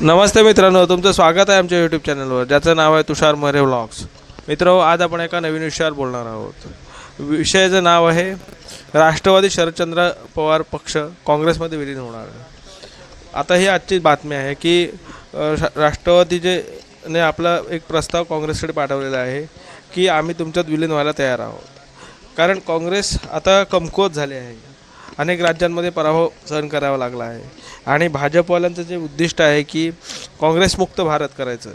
नमस्ते मित्रांनो, तुमचं स्वागत आहे आमच्या यूट्यूब चॅनलवर, ज्याचं नाव आहे तुषार मोरे व्लॉग्स. मित्र, आज आपण एका नवीन विषयावर बोलणार आहोत. विषयाचं नाव आहे राष्ट्रवादी शरदचंद्र पवार पक्ष काँग्रेसमध्ये विलीन होणार. आता ही आजची बातमी आहे की राष्ट्रवादीने आपला एक प्रस्ताव काँग्रेसकडे पाठवलेला आहे की आम्ही तुमच्यात विलीन व्हायला तयार आहोत. कारण काँग्रेस आता कमकुवत झाले आहे. अनेक राज्यांमध्ये पराभव सहन करावा लागला आहे आणि भाजपवाल्यांचं जे उद्दिष्ट आहे की काँग्रेसमुक्त भारत करायचं,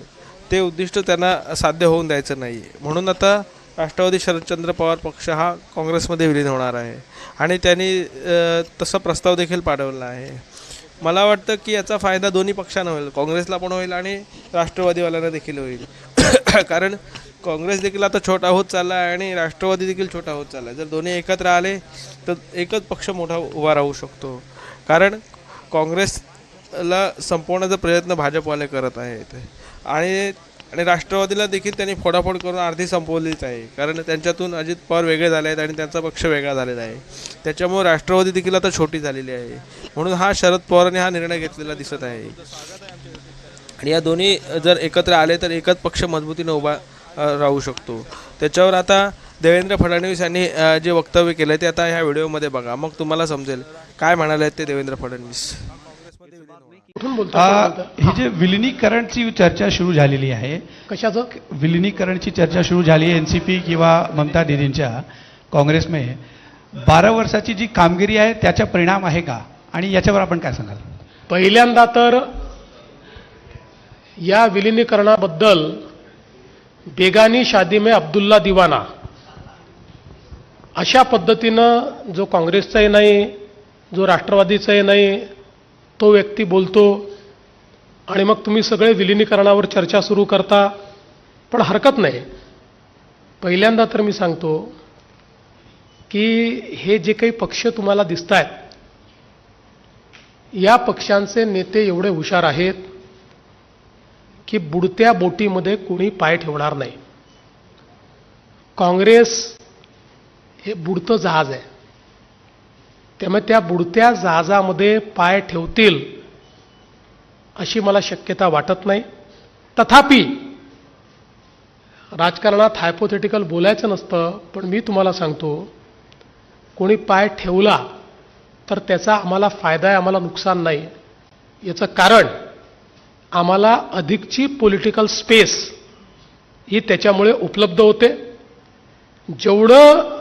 ते उद्दिष्ट त्यांना साध्य होऊन द्यायचं नाही. म्हणून आता राष्ट्रवादी शरदचंद्र पवार पक्ष हा काँग्रेसमध्ये विलीन होणार आहे आणि त्यांनी तसा प्रस्ताव देखील पाठवला आहे. मला वाटतं की याचा फायदा दोन्ही पक्षांना होईल, काँग्रेसला पण होईल आणि राष्ट्रवादीवाल्यांना देखील होईल. कारण काँग्रेस देखील आता छोटा होत चालला आहे आणि राष्ट्रवादी देखील छोटा होत चालला आहे. जर दोन्ही एकत्र आले तर एकच पक्ष मोठा उभा राहू शकतो. कारण काँग्रेसला संपवण्याचा प्रयत्न भाजपवाले करत आहेत आणि राष्ट्रवादीला देखील त्यांनी फोडाफोड करून अर्धी संपवलीच आहे. कारण त्यांच्यातून अजित पवार वेगळे झाले आहेत आणि त्यांचा पक्ष वेगळा झालेला आहे. त्याच्यामुळे राष्ट्रवादी देखील आता छोटी झालेली आहे. म्हणून हा शरद पवारांनी हा निर्णय घेतलेला दिसत आहे. आणि या दोन्ही जर एकत्र आले तर एकच पक्ष मजबूतीने उभा राहू शकतो. त्याच्यावर आता देवेंद्र फडणवीस यांनी जे वक्तव्य केलं ते आता ह्या व्हिडिओमध्ये बघा, मग तुम्हाला समजेल काय म्हणाले ते देवेंद्र फडणवीस. ही जे विलिनीकरणची चर्चा सुरू झालेली आहे, कशाचं विलिनीकरणची चर्चा सुरू झाली आहे एनसीपी किंवा ममता दीदींच्या काँग्रेसमध्ये 12 वर्षाची जी कामगिरी आहे त्याचा परिणाम आहे का, आणि याच्यावर आपण काय सांगाल? पहिल्यांदा तर या विलिनीकरणाबद्दल बेगानी शादी में अब्दुल्ला दिवाना अशा पद्धतीनं जो काँग्रेसचाही नाही, जो राष्ट्रवादीचाही नाही, तो व्यक्ती बोलतो आणि मग तुम्ही सगळे विलिनीकरणावर चर्चा सुरू करता. पण हरकत नाही. पहिल्यांदा तर मी सांगतो की हे जे काही पक्ष तुम्हाला दिसत आहेत, या पक्षांचे नेते एवढे हुशार आहेत की बुडत्या बोटीमध्ये कोणी पाय ठेवणार नाही. काँग्रेस हे बुडतं जहाज आहे, त्यामुळे त्या बुडत्या जहाजामध्ये पाय ठेवतील अशी मला शक्यता वाटत नाही. तथापि राजकारणात हायपोथेटिकल बोलायचं नसतं, पण मी तुम्हाला सांगतो, कोणी पाय ठेवला तर त्याचा आम्हाला फायदा आहे, आम्हाला नुकसान नाही. याचं कारण आम्हाला अधिकची पॉलिटिकल स्पेस ही त्याच्यामुळे उपलब्ध होते. जेवढं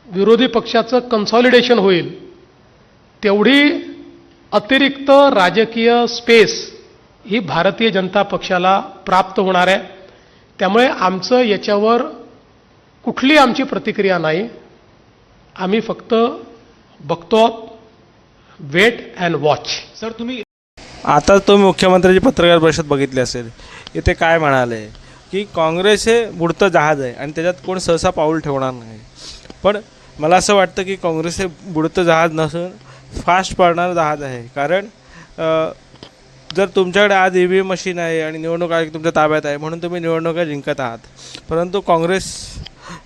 विरोधी पक्षाचं कन्सॉलिडेशन होईल तेवढी अतिरिक्त राजकीय स्पेस ही भारतीय जनता पक्षाला प्राप्त होणार आहे. त्यामुळे आमचं याच्यावर कुठली आमची प्रतिक्रिया नाही. आम्ही फक्त बघतो, वेट अँड वॉच. सर, तुम्ही आता तुम्ही मुख्यमंत्र्यांची पत्रकार परिषद बघितली असेल, इथे काय म्हणाले की काँग्रेस हे बुडतं जहाज आहे आणि त्याच्यात कोण सहसा पाऊल ठेवणार नाही. पण मला असं वाटतं की काँग्रेस हे बुडतं जहाज नसून फास्ट पळणारं जहाज आहे. कारण जर तुमच्याकडे आज EVM मशीन आहे आणि निवडणूक आयोग तुमच्या ताब्यात आहे म्हणून तुम्ही निवडणुका जिंकत आहात, परंतु काँग्रेस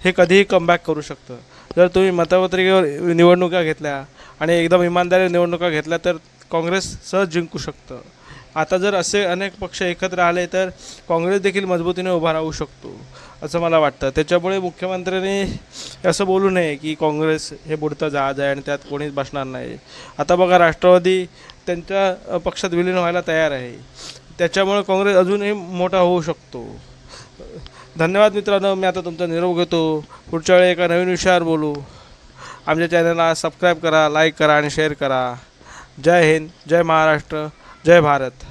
हे कधीही कमबॅक करू शकतं. जर तुम्ही मतपत्रिकेवर निवडणुका घेतल्या आणि एकदम इमानदारी निवडणुका घेतल्या तर काँग्रेस सहज जिंकू शकतं. आता जर असे अनेक पक्ष एकत्र आले तर काँग्रेस देखील मजबूतीने उभा राहू शकतो असं मला वाटतं. त्याच्यामुळे मुख्यमंत्र्यांनी असं बोलू नये की काँग्रेस हे बुडतं जहाज आहे आणि त्यात कोणीच बसणार नाही. आता बघा, राष्ट्रवादी त्यांच्या पक्षात विलीन व्हायला तयार आहे. त्याच्यामुळे काँग्रेस अजूनही मोठा होऊ शकतो. धन्यवाद मित्रांनो, मी आता तुमचा निरोप घेतो. पुढच्या वेळी एका नवीन विषयावर बोलू. आमच्या चॅनलला सबस्क्राईब करा, लाईक करा आणि शेअर करा. जय हिंद, जय महाराष्ट्र, जय भारत.